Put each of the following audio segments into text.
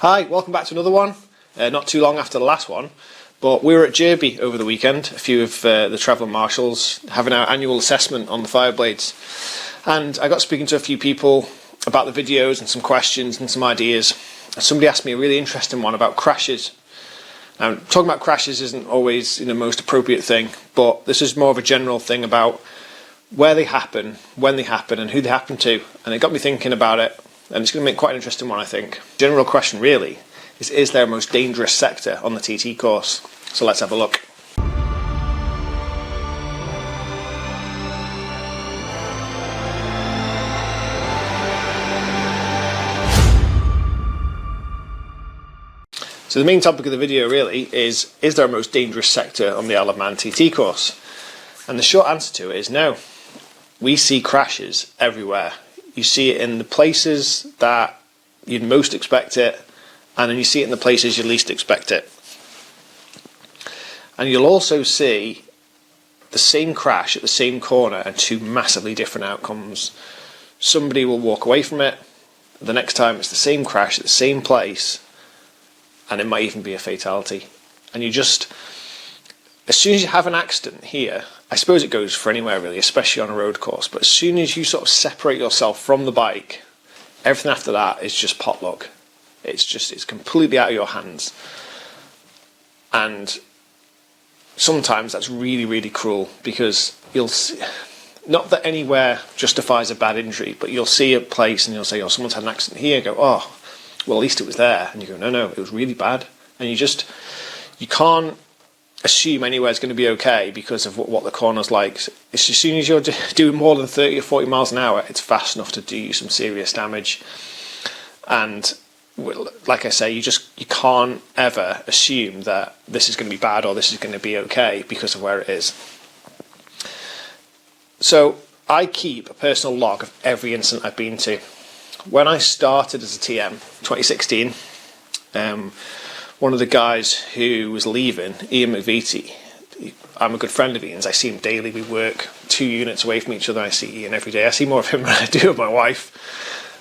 Hi, welcome back to another one. Not too long after the last one, but we were at Derby over the weekend, a few of the travelling marshals having our annual assessment on the Fireblades, and I got speaking to a few people about the videos and some questions and some ideas. Somebody asked me a really interesting one about crashes. Now, talking about crashes isn't always the most appropriate thing, but this is more of a general thing about where they happen, when they happen, and who they happen to, and it got me thinking about it. And it's going to make quite an interesting one, I think. General question really is there a most dangerous sector on the TT course? So let's have a look. So the main topic of the video really is there a most dangerous sector on the Isle of Man TT course? And the short answer to it is no. We see crashes everywhere. You see it in the places that you'd most expect it, and then you see it in the places you least expect it. And you'll also see the same crash at the same corner and two massively different outcomes. Somebody will walk away from it, the next time it's the same crash at the same place, and it might even be a fatality. And you just, as soon as you have an accident here, I suppose it goes for anywhere really, especially on a road course, but as soon as you sort of separate yourself from the bike, everything after that is just potluck. It's completely out of your hands. And sometimes that's really, really cruel, because you'll see, not that anywhere justifies a bad injury, but you'll see a place and you'll say, oh, someone's had an accident here, go, oh, well, at least it was there. And you go, no, it was really bad. And you can't assume anywhere's going to be okay because of what the corner's like. It's as soon as you're doing more than 30 or 40 miles an hour, it's fast enough to do you some serious damage. And like I say, you can't ever assume that this is going to be bad or this is going to be okay because of where it is. So I keep a personal log of every incident I've been to. When I started as a TM, 2016, one of the guys who was leaving, Ian McVitie, I'm a good friend of Ian's. I see him daily. We work 2 units away from each other. I see Ian every day. I see more of him than I do of my wife.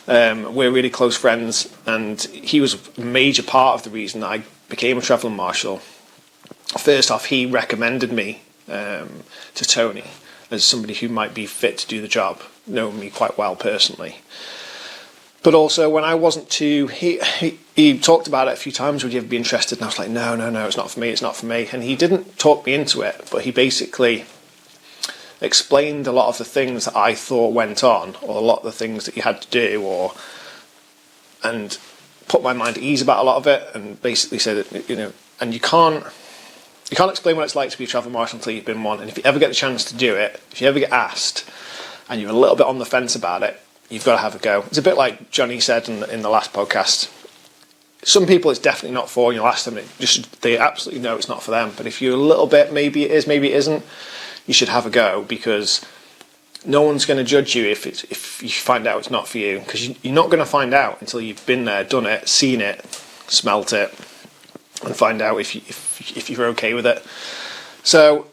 We're really close friends, and he was a major part of the reason I became a travelling marshal. First off, he recommended me to Tony as somebody who might be fit to do the job, knowing me quite well personally. But also, when I wasn't too, he talked about it a few times, would you ever be interested? And I was like, no, it's not for me. And he didn't talk me into it, but he basically explained a lot of the things that I thought went on, or a lot of the things that you had to do, and put my mind at ease about a lot of it, and basically said that, and you can't explain what it's like to be a travel marshal until you've been one. And if you ever get the chance to do it, if you ever get asked, and you're a little bit on the fence about it, you've got to have a go. It's a bit like Johnny said in the last podcast. Some people it's definitely not for, and you'll ask them, they absolutely know it's not for them. But if you're a little bit, maybe it is, maybe it isn't, you should have a go, because no one's going to judge you if you find out it's not for you, because you're not going to find out until you've been there, done it, seen it, smelt it, and find out if you're okay with it. So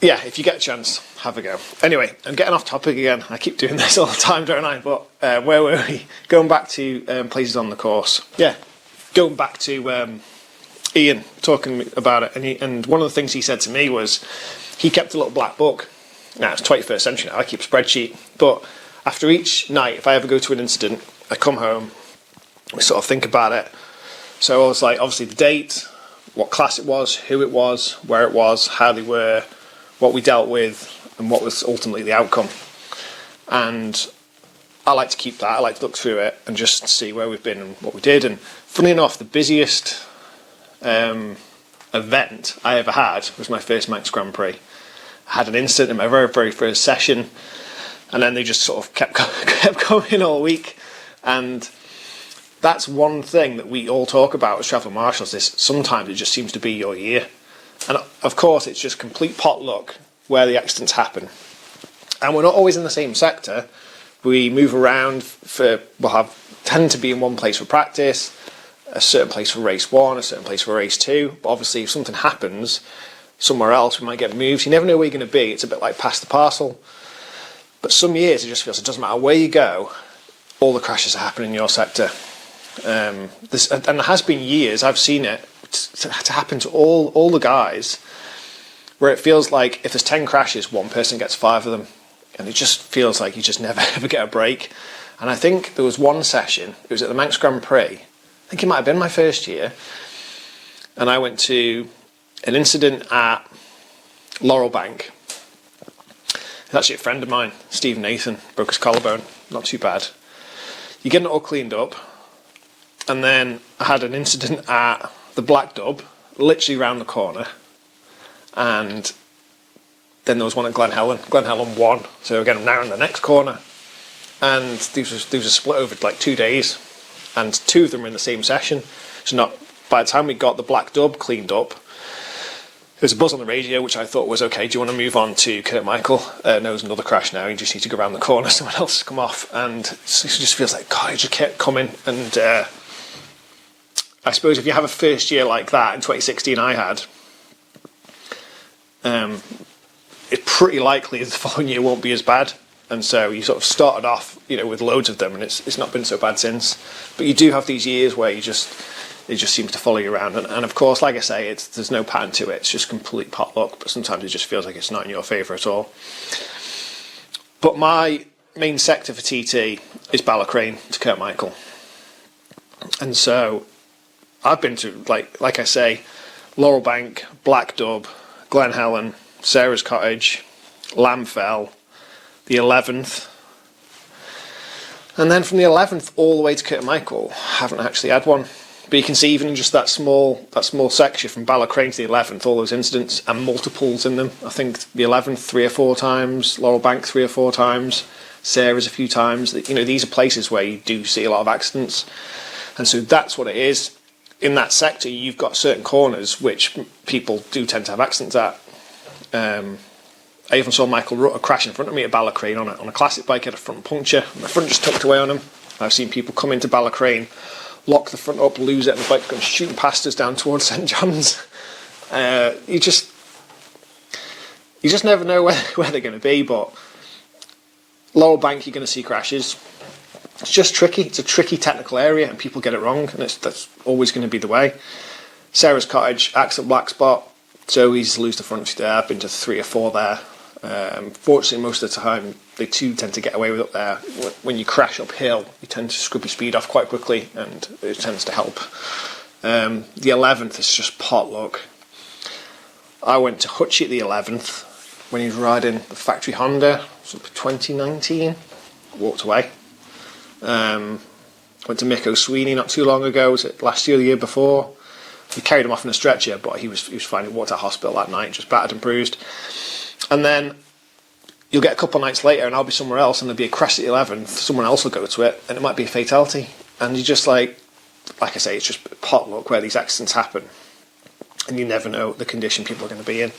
yeah, if you get a chance, have a go. Anyway, I'm getting off topic again. I keep doing this all the time, don't I? But where were we? Going back to places on the course. Yeah, going back to Ian talking about it, and one of the things he said to me was he kept a little black book. Now, it's 21st century now, I keep a spreadsheet. But after each night, if I ever go to an incident, I come home, we sort of think about it. So I was like, obviously the date, what class it was, who it was, where it was, how they were, what we dealt with, and what was ultimately the outcome. And I like to keep that. I like to look through it and just see where we've been and what we did. And funnily enough, the busiest event I ever had was my first Manx Grand Prix. I had an incident in my very, very first session, and then they just sort of kept going all week. And that's one thing that we all talk about as travel marshals, is sometimes it just seems to be your year. And of course, it's just complete potluck where the accidents happen. And we're not always in the same sector. We move around tend to be in one place for practice, a certain place for race 1, a certain place for race 2. But obviously, if something happens somewhere else, we might get moved. You never know where you're going to be. It's a bit like pass the parcel. But some years it just feels it doesn't matter where you go, all the crashes are happening in your sector. And there has been years I've seen it to happen to all the guys, where it feels like if there's 10 crashes, one person gets 5 of them, and it just feels like you just never ever get a break. And I think there was one session, it was at the Manx Grand Prix, I think it might have been my first year, and I went to an incident at Laurel Bank. It's actually a friend of mine, Steve Nathan, broke his collarbone, not too bad. You're getting it all cleaned up, and then I had an incident at the Black Dub, literally round the corner, and then there was one at Glen Helen. Glen Helen won, so again I'm now in the next corner, and these were split over like 2 days, and 2 of them were in the same session. So not by the time we got the Black Dub cleaned up, there was a buzz on the radio which I thought was okay. Do you want to move on to Kurt Michael? No, there's another crash now. You just need to go around the corner. Someone else has come off, and it just feels like God, it just kept coming. And I suppose if you have a first year like that in 2016, I had. It's pretty likely the following year won't be as bad, and so you sort of started off, with loads of them, and it's not been so bad since. But you do have these years where it just seems to follow you around, and of course, like I say, there's no pattern to it. It's just complete pot luck. But sometimes it just feels like it's not in your favour at all. But my main sector for TT is Bal Crane to Kurt Michael, and so I've been to like I say, Laurel Bank, Black Dub, Glen Helen, Sarah's Cottage, Lamfell, the 11th, and then from the 11th all the way to Kurt Michael, I haven't actually had one. But you can see even in just that small section from Bal Crane to the 11th, all those incidents and multiples in them. I think the 11th 3 or 4 times, Laurel Bank 3 or 4 times, Sarah's a few times. These are places where you do see a lot of accidents, and so that's what it is. In that sector, you've got certain corners which people do tend to have accidents at. I even saw Michael Rutter crash in front of me at Bal Crane on a classic bike, had a front puncture. My front just tucked away on him. I've seen people come into Bal Crane, lock the front up, lose it, and the bike goes shooting past us down towards St John's. You just never know where they're going to be. But Laurel Bank, you're going to see crashes. It's just tricky. It's a tricky technical area, and people get it wrong, and that's always going to be the way. Sarah's Cottage, accident black spot, so easy to lose the front there. I've been to 3 or 4 there. Fortunately, most of the time, they too tend to get away with up there. When you crash uphill, you tend to scrub your speed off quite quickly, and it tends to help. The 11th is just pot luck. I went to Hutchie at the 11th when he was riding the factory Honda, so 2019. Walked away. Went to Mick O'Sweeney not too long ago. Was it last year or the year before? We carried him off in a stretcher, but he was fine. He walked out of hospital that night, just battered and bruised. And then you'll get a couple of nights later, and I'll be somewhere else, and there'll be a crash at the 11th. Someone else will go to it, and it might be a fatality. And you just like I say, it's just pot luck where these accidents happen, and you never know the condition people are going to be in.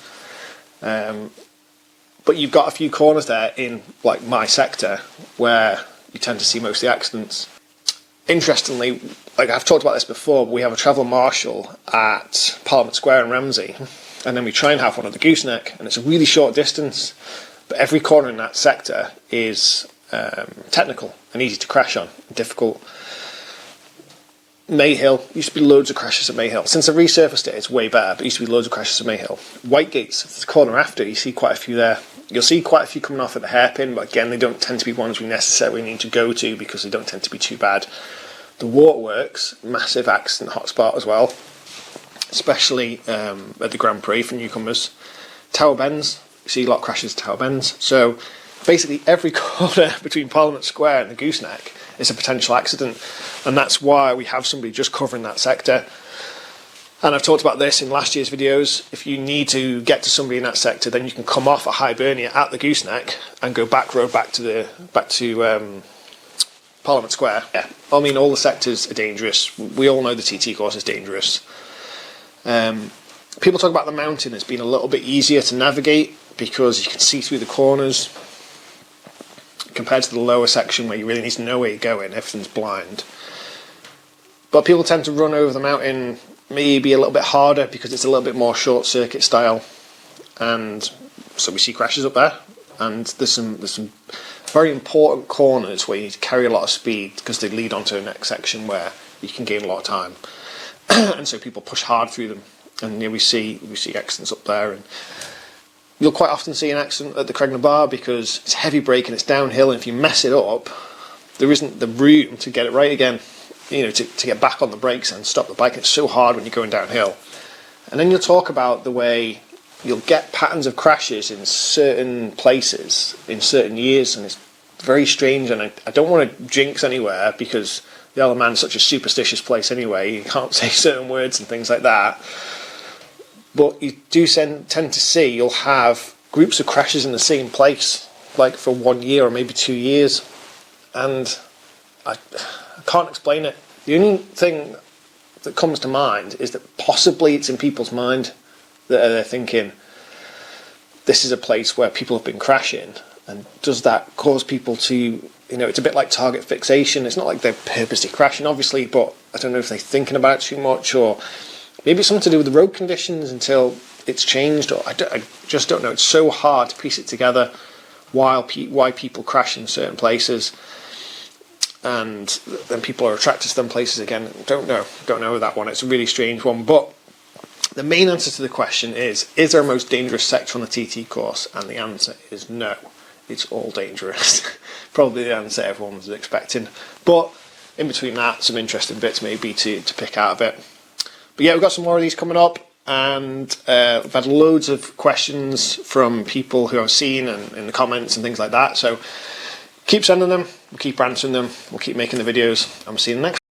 But you've got a few corners there in like my sector where you tend to see most of the accidents. Interestingly, like I've talked about this before, but we have a travel marshal at Parliament Square in Ramsey, and then we try and have one at the Gooseneck, and it's a really short distance, but every corner in that sector is technical and easy to crash on, difficult. Mayhill, used to be loads of crashes at Mayhill. Since I resurfaced it, it's way better, but it used to be loads of crashes at Mayhill. Whitegates, the corner after, you see quite a few there. You'll see quite a few coming off at the hairpin, but again, they don't tend to be ones we necessarily need to go to because they don't tend to be too bad. The Waterworks, massive accident hotspot as well, especially at the Grand Prix for newcomers. Tower Bendz, you see a lot of crashes at Tower Bendz. So basically every corner between Parliament Square and the Gooseneck is a potential accident, and that's why we have somebody just covering that sector. And I've talked about this in last year's videos. If you need to get to somebody in that sector, then you can come off at Hibernia at the Gooseneck and go back road back to Parliament Square. Yeah, I mean, all the sectors are dangerous. We all know the TT course is dangerous. People talk about the mountain as being a little bit easier to navigate because you can see through the corners compared to the lower section where you really need to know where you're going. Everything's blind. But people tend to run over the mountain maybe a little bit harder because it's a little bit more short circuit style, and so we see crashes up there. And there's some very important corners where you carry a lot of speed because they lead onto the next section where you can gain a lot of time. And so people push hard through them. And we see accidents up there, and you'll quite often see an accident at the Cregner Bar because it's heavy braking, it's downhill, and if you mess it up, there isn't the room to get it right again, to get back on the brakes and stop the bike. And it's so hard when you're going downhill. And then you'll talk about the way you'll get patterns of crashes in certain places in certain years, and it's very strange. And I don't want to jinx anywhere because the Isle of Man's such a superstitious place anyway. You can't say certain words and things like that. But you do tend to see you'll have groups of crashes in the same place, like for 1 year or maybe 2 years, and I can't explain it. The only thing that comes to mind is that possibly it's in people's mind that they're thinking, this is a place where people have been crashing, and does that cause people to, it's a bit like target fixation. It's not like they're purposely crashing, obviously, but I don't know if they're thinking about it too much, or maybe it's something to do with the road conditions until it's changed, or I just don't know. It's so hard to piece it together why people crash in certain places, and then people are attracted to them places again. Don't know that one. It's a really strange one. But the main answer to the question is there a most dangerous sector on the TT course? And the answer is no. It's all dangerous. Probably the answer everyone was expecting. But in between that, some interesting bits maybe to pick out a bit. But yeah, we've got some more of these coming up, and we've had loads of questions from people who I've seen and in the comments and things like that. So keep sending them, we'll keep answering them, we'll keep making the videos, and we'll see you in the next.